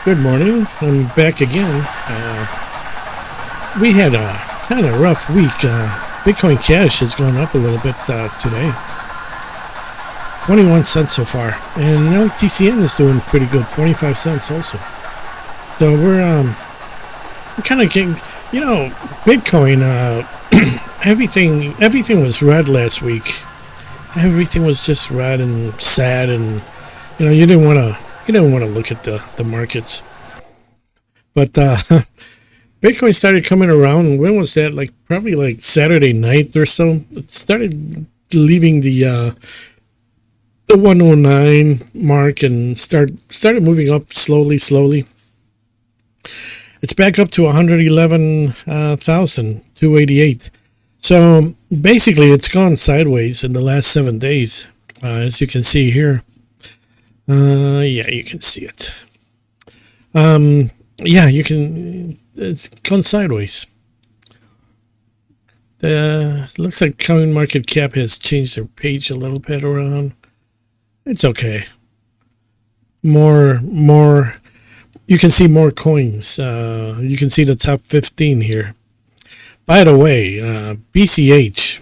Good morning. I'm back again. We had a kind of rough week. Bitcoin Cash has gone up a little bit today. 21 cents so far. And LTCN is doing pretty good. 25 cents also. So we're kind of getting, Bitcoin, everything was red last week. Everything was just red and sad, and you didn't want to look at the markets. But Bitcoin started coming around. When was that? Probably like Saturday night or so. It started leaving the 109 mark and started moving up slowly. It's back up to 111,288. So basically, it's gone sideways in the last 7 days, as you can see here. Yeah, you can see it. It's gone sideways. It looks like CoinMarketCap has changed their page a little bit around. It's okay. More. You can see more coins. You can see the top 15 here. By the way, BCH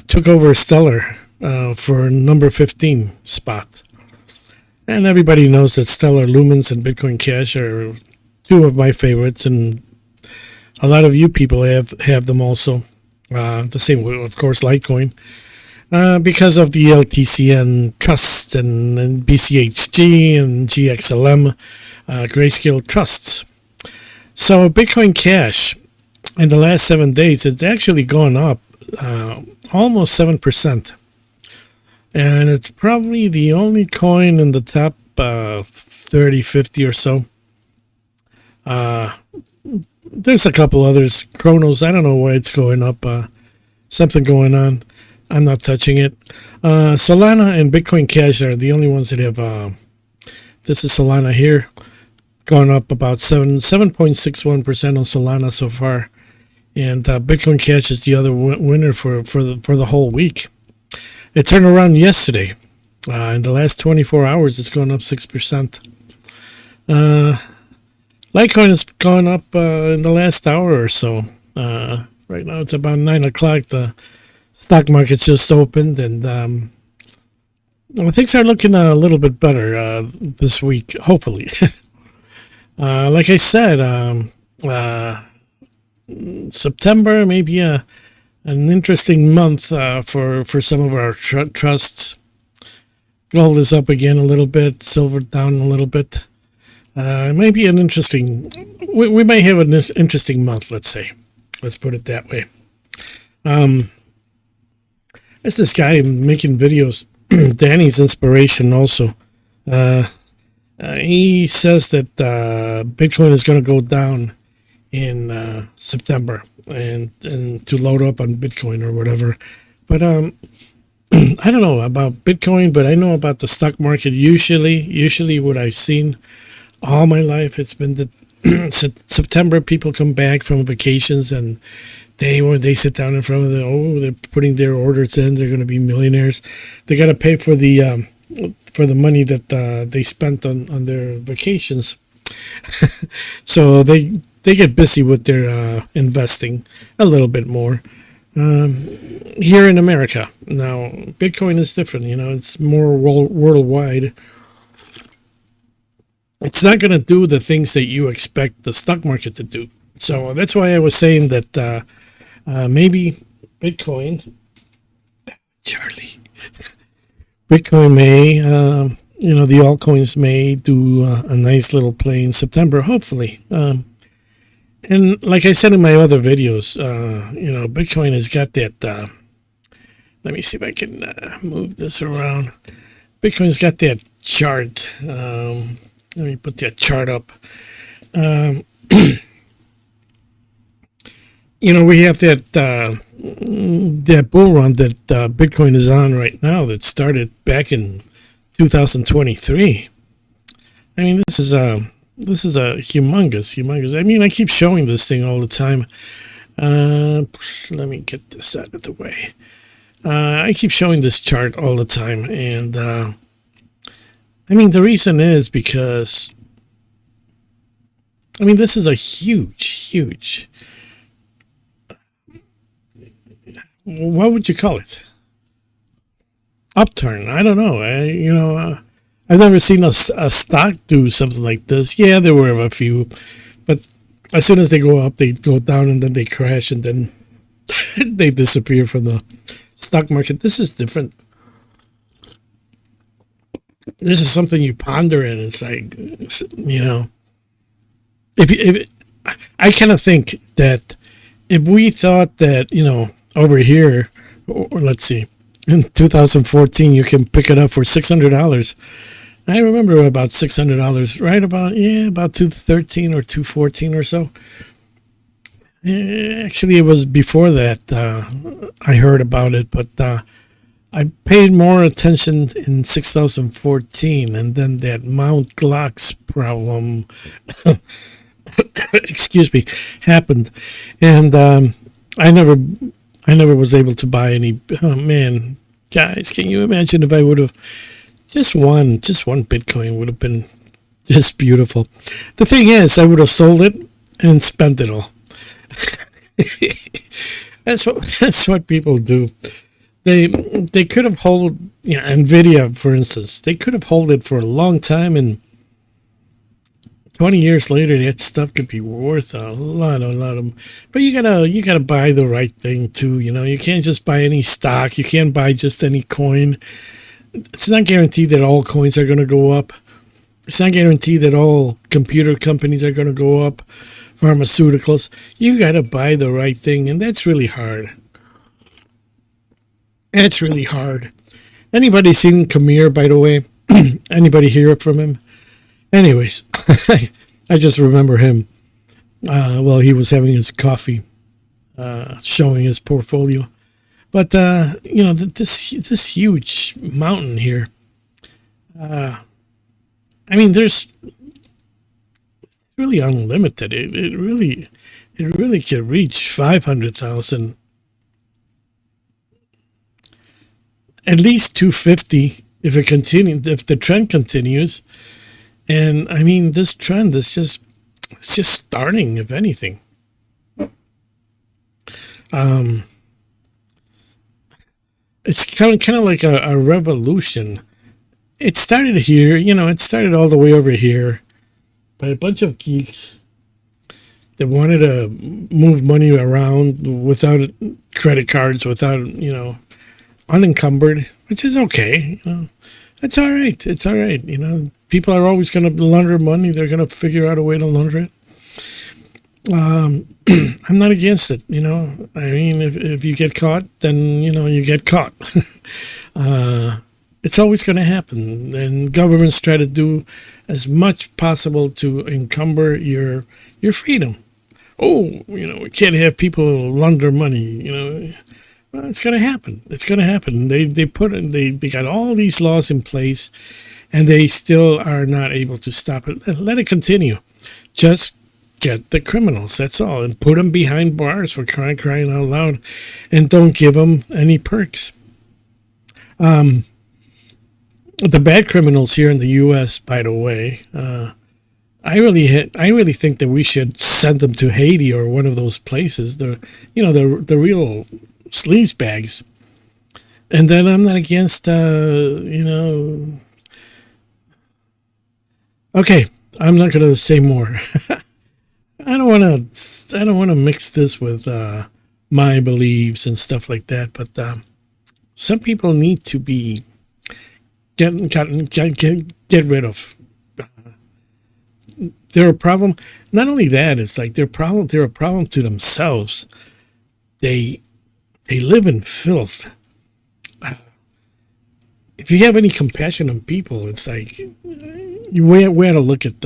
took over Stellar for number 15 spot. And everybody knows that Stellar, Lumens, and Bitcoin Cash are two of my favorites, and a lot of you people have them also. The same way, of course, Litecoin, because of the LTCN Trust and BCHG and GXLM, Grayscale Trusts. So Bitcoin Cash, in the last 7 days, it's actually gone up almost 7%. And it's probably the only coin in the top 30, 50 or so. There's a couple others. Chronos, I don't know why it's going up. Something going on. I'm not touching it. Solana and Bitcoin Cash are the only ones that have... this is Solana here. Going up about 7.61% on Solana so far. And Bitcoin Cash is the other winner for the whole week. It turned around yesterday. In the last 24 hours, it's gone up 6%. Litecoin has gone up in the last hour or so. Right now, it's about 9 o'clock. The stock market's just opened, and things are looking a little bit better this week, hopefully. Like I said, September may be an interesting month for some of our trusts. Gold is up again a little bit, silver down a little bit. It may be an interesting... We may have an interesting month, let's say. Let's put it that way. There's this guy making videos. Danny's inspiration also. He says that Bitcoin is going to go down in September and to load up on Bitcoin or whatever. But I don't know about Bitcoin, but I know about the stock market. Usually what I've seen all my life, it's been that September people come back from vacations and they sit down in front of they're putting their orders in. They're going to be millionaires. They got to pay for the money that they spent on their vacations. So they get busy with their investing a little bit more. Here in America. Now, Bitcoin is different, it's more worldwide. It's not going to do the things that you expect the stock market to do. So that's why I was saying that maybe Bitcoin may, the altcoins may do a nice little play in September, hopefully. And like I said in my other videos, Bitcoin has got that. Let me see if I can move this around. Bitcoin's got that chart. Let me put that chart up. We have that bull run that Bitcoin is on right now that started back in 2023. I mean, this is a humongous. I mean, I keep showing this thing all the time. Let me get this out of the way. I keep showing this chart all the time, and I mean, the reason is because I mean, this is a huge, what would you call it? Upturn. I don't know. I've never seen a stock do something like this. Yeah, there were a few, but as soon as they go up, they go down, and then they crash, and then they disappear from the stock market. This is different. This is something you ponder, and it's like, if I kind of think that if we thought that, over here, or let's see, in 2014, you can pick it up for $600. I remember about $600, right about 213 or 214 or so. Actually, it was before that I heard about it, but I paid more attention in 2014, and then that Mount Glocks problem, excuse me, happened, and I never was able to buy any. Oh man, guys, can you imagine if I would have just one Bitcoin would have been just beautiful. The thing is, I would have sold it and spent it all. That's what people do. They could have held, Nvidia, for instance, they could have held it for a long time, and 20 years later, that stuff could be worth a lot of. But you gotta buy the right thing too. You can't just buy any stock. You can't buy just any coin. It's not guaranteed that all coins are gonna go up. It's not guaranteed that all computer companies are gonna go up. Pharmaceuticals. You gotta buy the right thing, and that's really hard. That's really hard. Anybody seen Kamir, by the way? Anybody hear from him? Anyways, I just remember him while he was having his coffee, showing his portfolio. But this huge mountain here. I mean, there's really unlimited. It really could reach 500,000. At least 250 if the trend continues. And I mean, this trend is just starting, if anything. It's kind of like a revolution. It started here, it started all the way over here by a bunch of geeks that wanted to move money around without credit cards, without, unencumbered, which is okay. It's all right. It's all right. People are always going to launder money. They're going to figure out a way to launder it. I'm not against it. I mean, if you get caught, then, you get caught. It's always going to happen. And governments try to do as much possible to encumber your freedom. Oh, we can't have people launder money, Well, it's going to happen. It's going to happen. They got all these laws in place, and they still are not able to stop it. Let it continue. Just get the criminals. That's all, and put them behind bars for crying out loud, and don't give them any perks. The bad criminals here in the U.S., by the way, I really think that we should send them to Haiti or one of those places. The real sleaze bags. And then I'm not against okay, I'm not gonna say more. I don't wanna mix this with my beliefs and stuff like that, but some people need to be get rid of. They're a problem. Not only that, it's like they're a problem to themselves. They live in filth. If you have any compassion on people, it's like we have to look at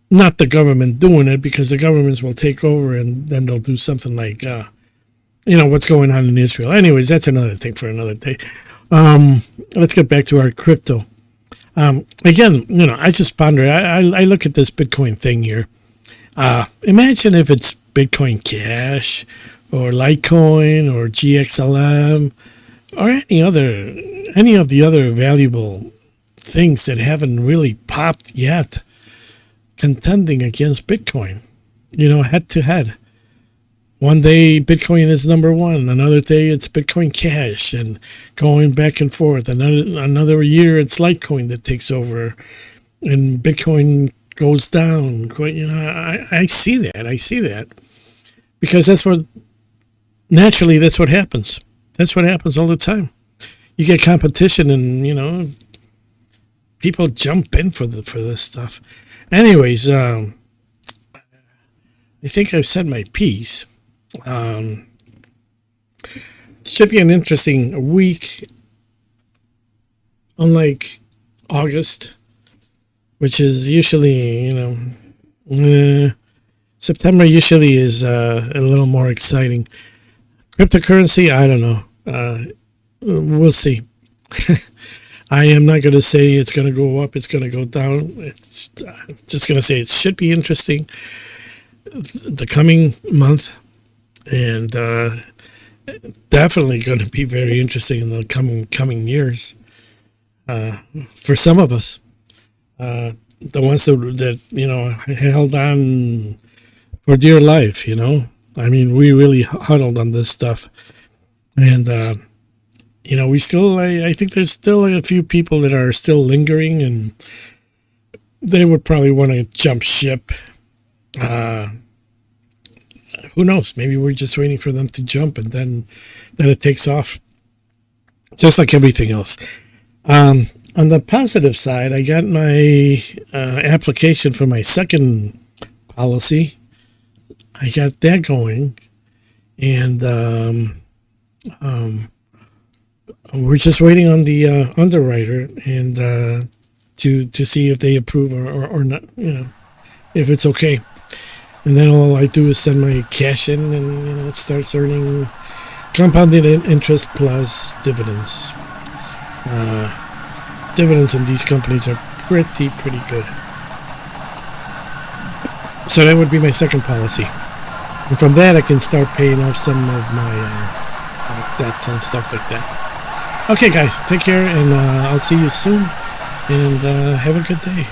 not the government doing it, because the governments will take over and then they'll do something like what's going on in Israel. Anyways, that's another thing for another day. Let's get back to our crypto. Again, I just ponder. I look at this Bitcoin thing here. Imagine if it's Bitcoin Cash or Litecoin or GXLM or any of the other valuable things that haven't really popped yet. contending against Bitcoin, head to head. One day Bitcoin is number one, another day it's Bitcoin Cash, and going back and forth. Another year it's Litecoin that takes over, and Bitcoin goes down. I see that. I see that because that's what happens. That's what happens all the time. You get competition, and people jump in for this stuff. Anyways, I think I've said my piece. Should be an interesting week, unlike August, which is usually, September usually is a little more exciting. Cryptocurrency, I don't know. We'll see. I am not going to say it's going to go up, it's going to go down. It's just going to say it should be interesting the coming month. And definitely going to be very interesting in the coming years. For some of us, the ones that held on for dear life. I mean, we really huddled on this stuff, and we still. I think there's still a few people that are still lingering, and they would probably want to jump ship. Who knows? Maybe we're just waiting for them to jump, and then it takes off, just like everything else. On the positive side, I got my application for my second policy. I got that going, and we're just waiting on the underwriter and to see if they approve or not. If it's okay. And then all I do is send my cash in, and it starts earning compounded interest plus dividends. Dividends in these companies are pretty good. So that would be my second policy, and from that I can start paying off some of my debts and stuff like that. Okay, guys, take care, and I'll see you soon, and have a good day.